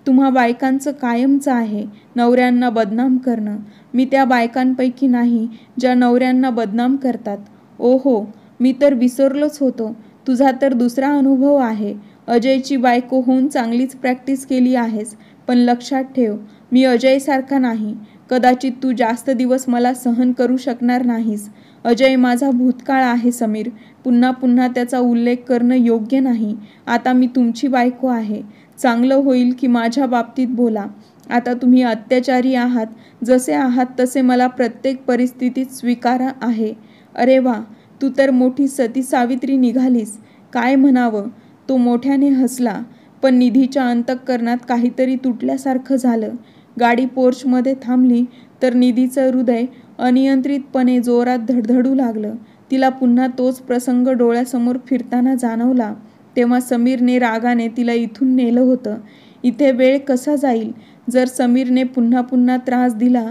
तुम्हा बायकांचं कायमचं आहे नवऱ्यांना बदनाम करणं. मी त्या बायकांपैकी नाही ज्या नवऱ्यांना बदनाम करतात. ओहो, मी तर विसरलोच होतो. तुझा तर दुसरा अनुभव आहे. अजयची बायको होऊन चांगलीच प्रॅक्टिस केली आहेस. पण लक्षात ठेव, मी अजयसारखा नाही. कदाचित तू जास्त दिवस मला सहन करू शकणार नाहीस. अजय माझा भूतकाळ आहे समीर. पुन्हा पुन्हा त्याचा उल्लेख करणं योग्य नाही. आता मी तुमची बायको आहे. चांगलं होईल की माझ्या बाबतीत बोला. आता तुम्ही अत्याचारी आहात. जसे आहात तसे मला प्रत्येक परिस्थितीत स्वीकारा आहे. अरे वा, तू तर मोठी सती सावित्री निघालीस. काय म्हणावं? तो मोठ्याने हसला. पण निधीच्या अंतःकरणात काहीतरी तुटल्यासारखं झालं. गाडी पोर्चमध्ये थांबली तर निधीचं हृदय अनियंत्रितपणे जोरात धडधडू लागलं. तिला पुन्हा तोच प्रसंग डोळ्यासमोर फिरताना जाणवला. तेव्हा समीरने रागाने तिला इथून नेलं होतं. इथे वेळ कसा जाईल? जर समीरने पुन्हा पुन्हा त्रास दिला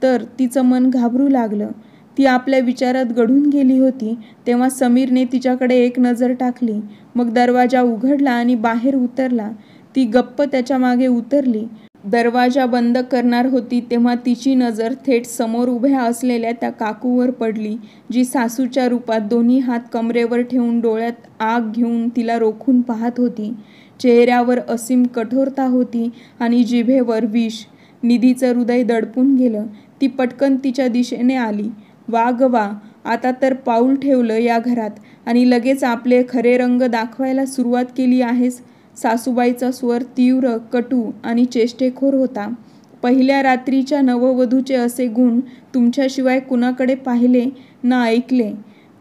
तर तिचं मन घाबरू लागलं. ती आपल्या विचारात गढून गेली होती. तेव्हा समीरने तिच्याकडे एक नजर टाकली. मग दरवाजा उघडला आणि बाहेर उतरला. ती गप्प त्याच्या मागे उतरली. दरवाजा बंद करणार होती तेव्हा तिची नजर थेट समोर उभ्या असलेल्या त्या काकूवर पडली, जी सासूच्या रूपात दोन्ही हात कमरेवर ठेवून डोळ्यात आग घेऊन तिला रोखून पाहत होती. चेहऱ्यावर असीम कठोरता होती आणि जिभेवर विष. निधीचं हृदय दडपून गेलं. ती पटकन तिच्या दिशेने आली. वा ग वा, आता तर पाऊल ठेवलं या घरात आणि लगेच आपले खरे रंग दाखवायला सुरुवात केली आहेस. सासूबाईचा स्वर तीव्र, कटू आणि चेष्टेखोर होता. पहिल्या रात्रीच्या नववधूचे असे गुण तुमच्याशिवाय कुणाकडे पाहिले ना ऐकले.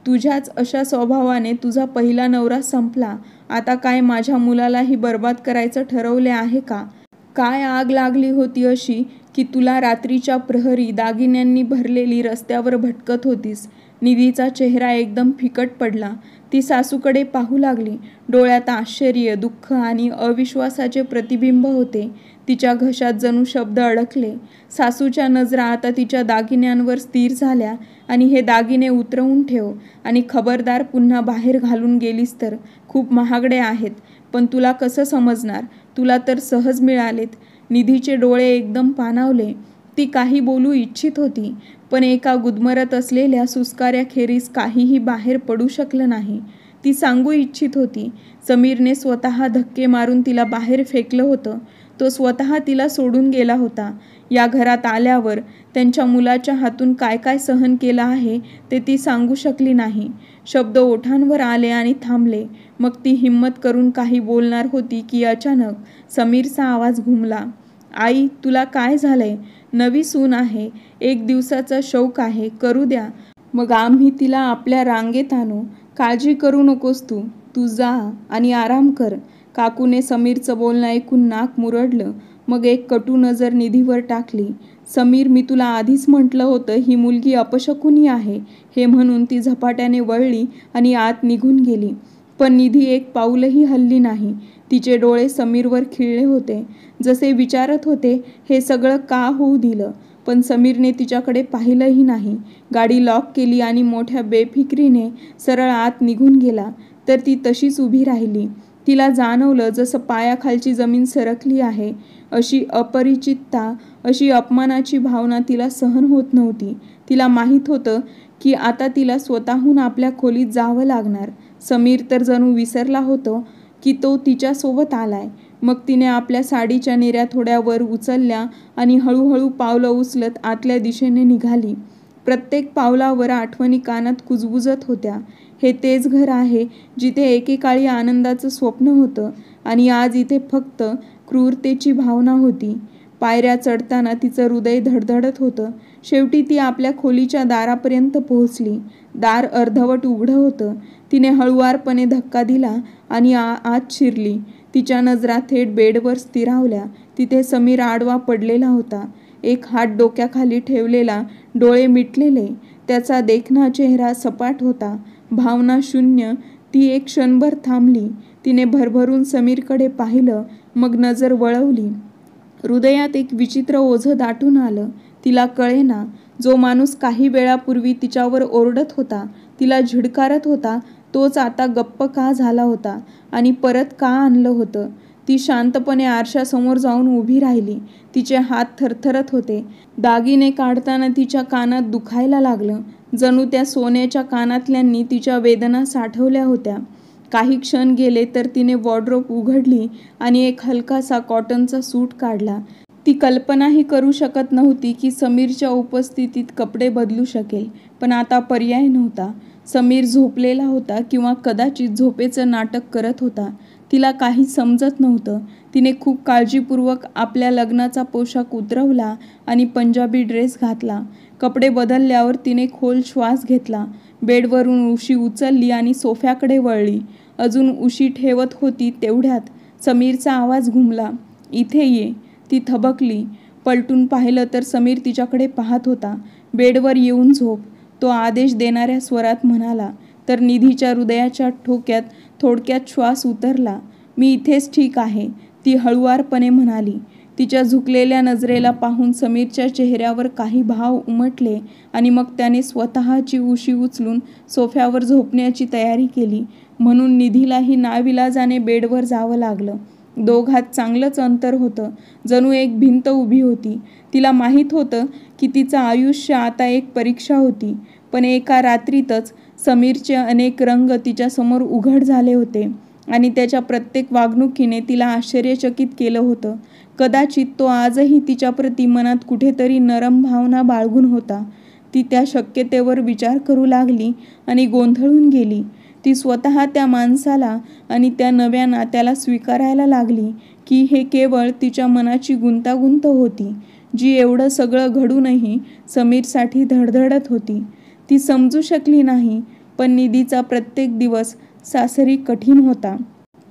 तुझ्याच अशा स्वभावाने तुझा पहिला नवरा संपला. आता काय माझ्या मुलालाही बर्बाद करायचं ठरवले आहे का? काय आग लागली होती अशी की तुला रात्रीच्या प्रहरी दागिन्यांनी भरलेली रस्त्यावर भटकत होतीस? निधीचा चेहरा एकदम फिकट पडला. ती सासूकडे पाहू लागली. डोळ्यात आश्चर्य, दुःख आणि अविश्वासाचे प्रतिबिंब होते. तिच्या घशात जणू शब्द अडकले. सासूच्या नजरा आता तिच्या दागिन्यांवर स्थिर झाल्या. आणि हे दागिने उतरवून ठेव आणि खबरदार पुन्हा बाहेर घालून गेलीस तर. खूप महागडे आहेत. पण तुला कसं समजणार? तुला तर सहज मिळालेत. निधीचे डोळे एकदम पाणावले. ती काही बोलू इच्छित होती, पण एका गुदमरत असलेल्या सुस्काऱ्याखेरीज काहीही बाहेर पडू शकलं नाही. ती सांगू इच्छित होती. समीरने स्वतः धक्के मारून तिला बाहेर फेकलं होतं. तो स्वतः तिला सोडून गेला होता. या घरात आल्यावर त्यांच्या मुलाच्या हातून काय काय सहन केलं आहे ते ती सांगू शकली नाही. शब्द ओठांवर आले आणि थांबले. मग ती हिम्मत करून काही बोलणार होती की अचानक समीरचा आवाज घुमला. आई, तुला काय झालंय? नवी सून आहे. 1 दिवसाचा शौक आहे. करू द्या. मग आम्ही तिला आपल्या रांगेत आणू. काळजी करू नकोस तू. तू जा आणि आराम कर. काकूने समीरचं बोलणं ऐकून नाक मुरडलं. मग एक कटू नजर निधीवर टाकली. समीर, मी तुला आधीच म्हटलं होतं ही मुलगी अपशकुनी आहे. हे म्हणून ती झपाट्याने वळली आणि आत निघून गेली. पण निधी एक पाऊलही हलली नाही. तिचे डोळे समीरवर खिळले होते, जसे विचारत होते हे सगळं का होऊ दिलं. पण समीरने तिच्याकडे पाहिलंही नाही. गाडी लॉक केली आणि मोठ्या बेफिक्रीने सरळ आत निघून गेला. तर ती तशीच उभी राहिली. तिला जाणवलं जसं पायाखालची जमीन सरकली आहे. अशी अपरिचितता, अशी अपमानाची भावना तिला सहन होत नव्हती. तिला माहीत होतं की आता तिला स्वतःहून आपल्या खोलीत जावं लागणार. समीर तर जणू विसरला होता की तो तिच्यासोबत आलाय. मग तिने आपल्या साडीच्या निऱ्या थोड्या वर उचलल्या आणि हळूहळू पावलं उचलत आतल्या दिशेने निघाली. प्रत्येक पावलावर आठवणी कानात कुजबुजत होत्या. हे तेच घर आहे जिथे एकेकाळी आनंदाचं स्वप्न होतं आणि आज इथे फक्त क्रूरतेची भावना होती. पायऱ्या चढताना तिचं हृदय धडधडत होतं. शेवटी ती आपल्या खोलीच्या दारापर्यंत पोहोचली. दार अर्धवट उघडं होतं. तिने हळुवारपणे धक्का दिला आणि आत शिरली. तिच्या नजरा थेट बेडवर स्थिरावल्या. तिथे समीर आडवा पडलेला होता, एक हात डोक्याखाली ठेवलेला, डोळे मिटलेले. त्याचा देखणा चेहरा सपाट होता, भावना शून्य. ती एक क्षणभर थांबली. तिने भरभरून समीरकडे पाहिलं, मग नजर वळवली. हृदयात एक विचित्र ओझं दाटून आलं. तिला कळेना, जो माणूस काही वेळापूर्वी तिच्यावर ओरडत होता, तिला झिडकारत होता, तोच आता गप्प का झाला होता आणि परत का आणलं होतं. ती शांतपणे आरशासमोर जाऊन उभी राहिली. तिचे हात थरथरत होते. दागिने काढताना तिच्या कानात दुखायला लागलं. जणू त्या सोन्याच्या कानातल्यांनी तिच्या वेदना साठवल्या होत्या. काही क्षण गेले तर तिने वॉर्डरोब उघडली आणि एक हलकासा कॉटनचा सूट काढला. ती कल्पनाही करू शकत नव्हती की समीरच्या उपस्थितीत कपडे बदलू शकेल, पण आता पर्याय नव्हता. समीर झोपलेला होता किंवा कदाचित झोपेचं नाटक करत होता. तिला काही समजत नव्हतं. तिने खूप काळजीपूर्वक आपल्या लग्नाचा पोशाख उतरवला आणि पंजाबी ड्रेस घातला. कपडे बदलल्यावर तिने खोल श्वास घेतला. बेडवरून उशी उचलली आणि सोफ्याकडे वळली. अजून उशी ठेवत होती तेवढ्यात समीरचा आवाज घुमला, "इथे ये." ती थबकली. पलटून पाहिलं तर समीर तिच्याकडे पाहत होता. "बेडवर येऊन झोप," तो आदेश देणाऱ्या स्वरात म्हणाला. तर निधीच्या हृदयाच्या ठोक्यात थोडक्यात श्वास उतरला. "मी इथेच ठीक आहे," ती हळुवारपणे म्हणाली. तिच्या झुकलेल्या नजरेला पाहून समीरच्या चेहऱ्यावर काही भाव उमटले आणि मग त्याने स्वतःची उशी उचलून सोफ्यावर झोपण्याची तयारी केली. म्हणून निधीलाही नाविलाजाने बेडवर जावं लागलं. दोघात चांगलंच अंतर होतं. जणू एक भिंत उभी होती. तिला माहीत होतं की तिचं आयुष्य आता एक परीक्षा होती. पण एका रात्रीतच समीरचे अनेक रंग तिच्यासमोर उघड झाले होते आणि त्याच्या प्रत्येक वागणुकीने तिला आश्चर्यचकित केलं होतं. कदाचित तो आजही तिच्याप्रती मनात कुठेतरी नरम भावना बाळगून होता. ती त्या शक्यतेवर विचार करू लागली आणि गोंधळून गेली. ती स्वतः त्या माणसाला आणि त्या नव्या नात्याला स्वीकारायला लागली की हे केवळ तिच्या मनाची गुंतागुंत होती, जी एवढं सगळं घडूनही समीरसाठी धडधडत होती. ती समजू शकली नाही, पण निधीचा प्रत्येक दिवस सासरी कठीण होता.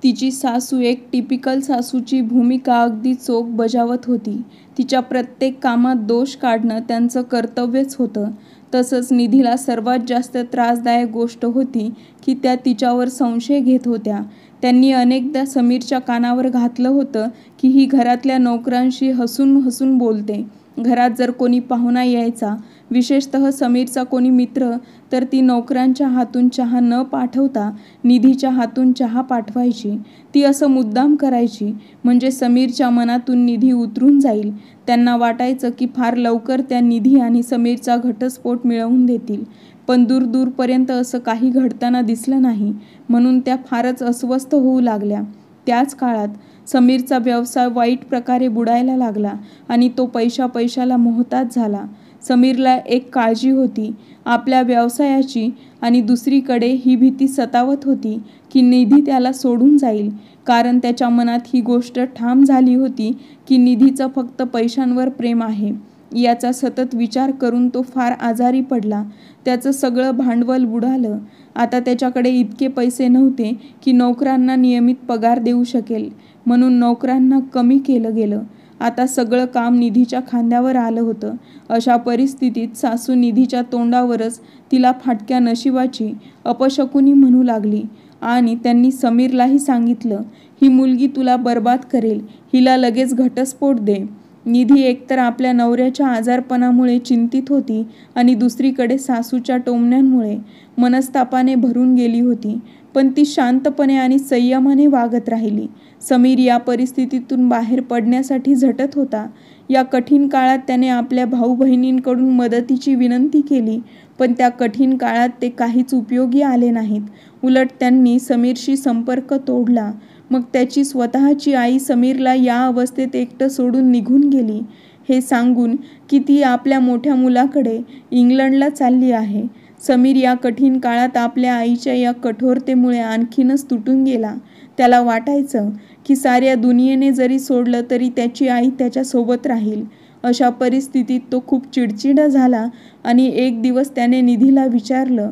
तिची सासू एक टिपिकल सासूची भूमिका अगदी चोख बजावत होती. तिच्या प्रत्येक कामात दोष काढणं त्यांचं कर्तव्यच होतं. तसंच निधीला सर्वात जास्त त्रासदायक गोष्ट होती की त्या तिच्यावर संशय घेत होत्या. त्यांनी अनेकदा समीरच्या कानावर घातलं होतं की ही घरातल्या नोकरांशी हसून हसून बोलते. घरात जर कोणी पाहुणा यायचा, विशेषतः समीरचा कोणी मित्र, तर ती नोकरांच्या हातून चहा न पाठवता निधीच्या हातून चहा पाठवायची. ती असं मुद्दाम करायची म्हणजे समीरच्या मनातून निधी उतरून जाईल. त्यांना वाटायचं की फार लवकर त्या निधी आणि समीरचा घटस्फोट मिळवून देतील. पण दूरपर्यंत असं काही घडताना दिसलं नाही, म्हणून त्या फारच अस्वस्थ होऊ लागल्या. त्याच काळात समीरचा व्यवसाय वाईट प्रकारे बुडायला लागला आणि तो पैशाला मोहताज झाला. समीरला एक काळजी होती आपल्या व्यवसायाची आणि दुसरीकडे ही भीती सतावत होती की निधी त्याला सोडून जाईल, कारण त्याच्या मनात ही गोष्ट ठाम झाली होती की निधीचं फक्त पैशांवर प्रेम आहे. याचा सतत विचार करून तो फार आजारी पडला. त्याचं सगळं भांडवल बुडालं. आता त्याच्याकडे इतके पैसे नव्हते की नोकरांना नियमित पगार देऊ शकेल, म्हणून नोकरांना कमी केलं गेलं. आता सगळं काम निधीच्या खांद्यावर आलं होतं. अशा परिस्थितीत सासू निधीच्या तोंडावरच तिला फाटक्या नशिबाची अपशकुनी म्हणू लागली आणि त्यांनी समीरलाही सांगितलं, "ही मुलगी तुला बर्बाद करेल, हिला लगेच घटस्फोट दे." निधी एकतर आपल्या नवऱ्याच्या आजारपणामुळे चिंतित होती आणि दुसरीकडे सासूच्या टोमण्यांमुळे मनस्तापाने भरून गेली होती. पण ती शांतपणे आणि संयमाने वागत राहिली. समीर या परिस्थितीतून बाहेर पडण्यासाठी झटत होता. या कठीण काळात त्याने आपल्या भाऊ बहिणींकडून मदतीची विनंती केली, पण त्या कठीण काळात ते काहीच उपयोगी आले नाहीत. उलट त्यांनी समीरशी संपर्क तोडला. मग त्याची स्वतःची आई समीरला या अवस्थेत एकटं सोडून निघून गेली, हे सांगून की ती आपल्या मोठ्या मुलाकडे इंग्लंडला चालली आहे. समीर या कठीण काळात आपल्या आईच्या या कठोरतेमुळे आणखीनच तुटून गेला. त्याला वाटायचं की साऱ्या दुनियेने जरी सोडलं तरी त्याची आई त्याच्यासोबत राहील. अशा परिस्थितीत तो खूप चिडचिडा झाला आणि एक दिवस त्याने निधीला विचारलं,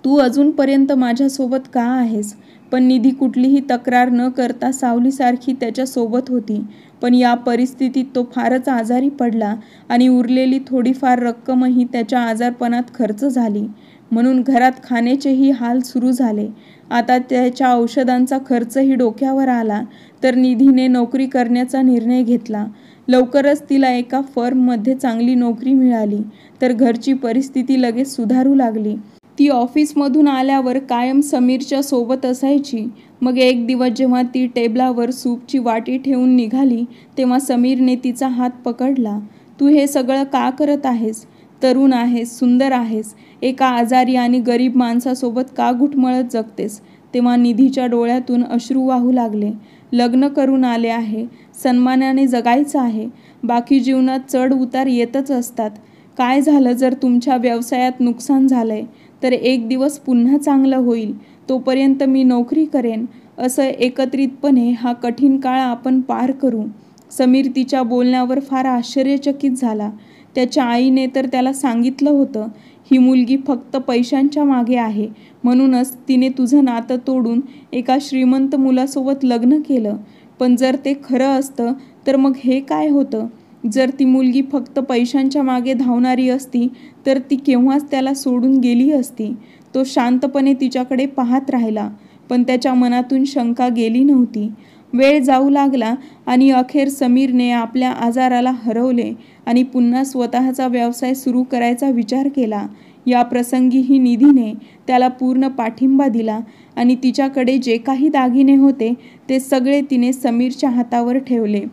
तू अजूनपर्यंत माझ्यासोबत का आहेस? पण निधी कुठलीही तक्रार न करता सावलीसारखी त्याच्यासोबत होती. पण या परिस्थितीत तो फारच आजारी पडला आणि उरलेली थोडीफार रक्कमही त्याच्या आजारपणात खर्च झाली. म्हणून घरात खाण्याचेही हाल सुरू झाले. आता त्याच्या औषधांचा खर्चही डोक्यावर आला. तर निधीने नोकरी करण्याचा निर्णय घेतला. लवकरच तिला एका फर्ममध्ये चांगली नोकरी मिळाली. तर घरची परिस्थिती लगेच सुधारू लागली. ती ऑफिसमधून आल्यावर कायम समीरच्या सोबत असायची. मग एक दिवस जेव्हा ती टेबलावर सूपची वाटी ठेवून निघाली तेव्हा समीरने तिचा हात पकडला. तू हे सगळं का करत आहेस? तरुण आहेस, सुंदर आहेस, एका आजारी आणि गरीब माणसासोबत का घुटमळत जगतेस? तेव्हा निधीच्या डोळ्यातून अश्रू वाहू लागले. लग्न करून आले आहे, सन्मानाने जगायचं आहे. बाकी जीवनात चढ उतार येतच असतात. काय झालं जर तुमच्या व्यवसायात नुकसान झालंय तर एक दिवस पुन्हा चांगलं होईल. तोपर्यंत मी नोकरी करेन. असं एकत्रितपणे हा कठीण काळ आपण पार करू. समीर तिच्या बोलण्यावर फार आश्चर्यचकित झाला. त्याच्या आईने तर त्याला सांगितलं होतं, ही मुलगी फक्त पैशांच्या मागे आहे. म्हणूनच तिने तुझं नातं तोडून एका श्रीमंत मुलासोबत लग्न केलं. पण जर ते खरं असतं तर मग हे काय होतं? जर ती मुलगी फक्त पैशांच्या मागे धावणारी असती तर ती केव्हाच त्याला सोडून गेली असती. तो शांतपणे तिच्याकडे पाहत राहिला, पण त्याच्या मनातून शंका गेली नव्हती. वेळ जाऊ लागला आणि अखेर समीरने आपल्या आजाराला हरवले आणि पुन्हा स्वतःचा व्यवसाय सुरू करायचा विचार केला. या प्रसंगीही निधीने त्याला पूर्ण पाठिंबा दिला आणि तिच्याकडे जे काही दागिने होते ते सगळे तिने समीरच्या हातावर ठेवले.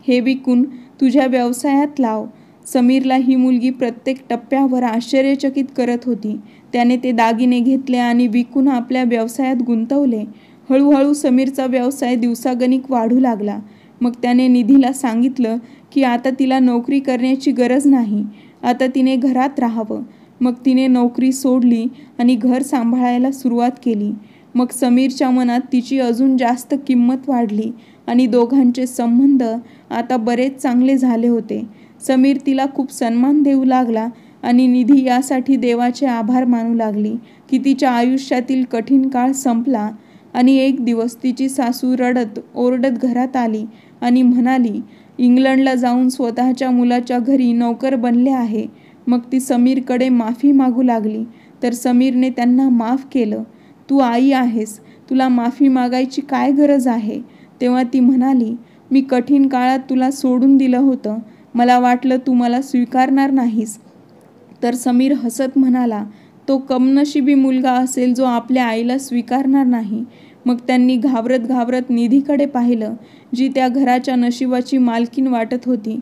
हे विकून तुझ्या व्यवसायात लाव. समीरला ही मुलगी प्रत्येक टप्प्यावर आश्चर्यचकित करत होती. त्याने ते दागिने घेतले आणि विकून आपल्या व्यवसायात गुंतवले. हळूहळू समीरचा व्यवसाय दिवसागणिक वाढू लागला. मग त्याने निधीला सांगितलं की आता तिला नोकरी करण्याची गरज नाही. आता तिने घरात राहावं. मग तिने नोकरी सोडली आणि घर सांभाळायला सुरुवात केली. मग समीरच्या मनात तिची अजून जास्त किंमत वाढली आणि दोघांचे संबंध आता बरेच चांगले झाले होते. समीर तिला खूप सन्मान देऊ लागला आणि निधी यासाठी देवाचे आभार मानू लागली की तिच्या आयुष्यातील कठीण काळ संपला. आणि एक दिवस तिची सासू रडत ओरडत घरात आली आणि म्हणाली, इंग्लंडला जाऊन स्वतःच्या मुलाच्या घरी नोकर बनले आहे. मग ती समीरकडे माफी मागू लागली. तर समीरने त्यांना माफ केलं. तू आई आहेस, तुला माफी मागायची काय गरज आहे? तेव्हा ती म्हणाली, मी कठीण काळात तुला सोडून दिलं होतं. मला वाटलं तू मला स्वीकारणार नाहीस. तर समीर हसत म्हणाला, तो कमनशिबी मुलगा असेल जो आपल्या आईला स्वीकारणार नाही. मग त्यांनी घाबरत घाबरत निधीकडे पाहिलं, जी त्या घराच्या नशिबाची मालकीण वाटत होती.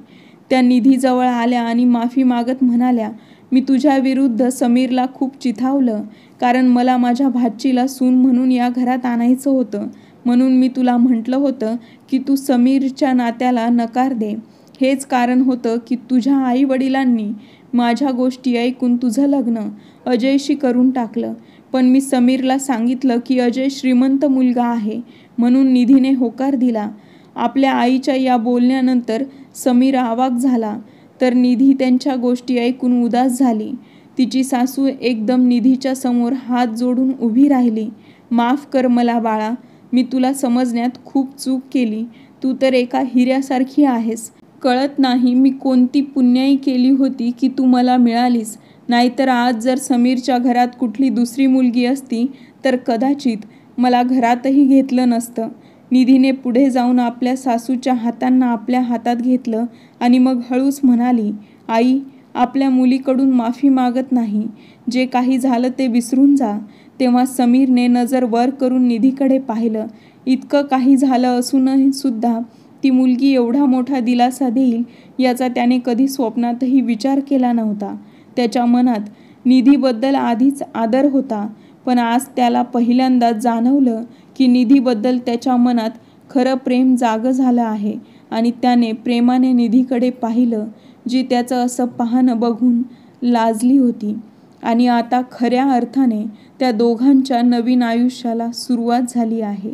त्या निधीजवळ आल्या आणि माफी मागत म्हणाल्या, मी तुझ्या विरुद्ध समीरला खूप चिथावलं, कारण मला माझ्या भाचीला सून म्हणून या घरात आणायचं होतं. म्हणून मी तुला म्हटलं होतं की तू समीरच्या नात्याला नकार दे. हेच कारण होतं की तुझ्या आईवडिलांनी माझ्या गोष्टी ऐकून तुझं लग्न अजयशी करून टाकलं. पण मी समीरला सांगितलं की अजय श्रीमंत मुलगा आहे. म्हणून निधीने होकार दिला. आपल्या आईच्या या बोलण्यानंतर समीर अवाक झाला. तर निधी त्यांच्या गोष्टी ऐकून उदास झाली. तिची सासू एकदम निधीच्या समोर हात जोडून उभी राहिली. माफ कर मला बाळा, मी तुला समजण्यात खूप चूक केली. तू तर एका हिऱ्यासारखी आहेस. कळत नाही मी कोणती पुण्याई केली होती की तू मला मिळालीस. नाहीतर आज जर समीरच्या घरात कुठली दुसरी मुलगी असती तर कदाचित मला घरातही घेतलं नसतं. निधीने पुढे जाऊन आपल्या सासूच्या हातांना आपल्या हातात घेतलं आणि मग हळूच म्हणाली, आई, आपल्या मुलीकडून माफी मागत नाही. जे काही झालं ते विसरून जा. तेव्हा समीरने नजर वर करून निधीकडे पाहिलं. इतकं काही झालं असूनही सुद्धा ती मुलगी एवढा मोठा दिलासा देईल याचा त्याने कधी स्वप्नातही विचार केला नव्हता. त्याच्या मनात निधीबद्दल आधीच आदर होता, पण आज त्याला पहिल्यांदाच जाणवलं की निधीबद्दल त्याच्या मनात खरं प्रेम जागं झालं आहे. आणि त्याने प्रेमाने निधीकडे पाहिलं, जी त्याचं असं पाहणं बघून लाजली होती. आणि आता खऱ्या अर्थाने त्या दोघांच्या नवीन आयुष्याला सुरुवात झाली आहे.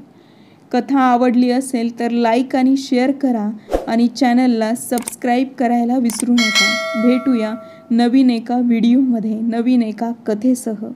कथा आवडली असेल तर लाईक आणि शेअर करा आणि चॅनलला सबस्क्राईब करायला विसरू नका. भेटूया नवीन एका व्हिडिओमध्ये नवीन एका कथेसह.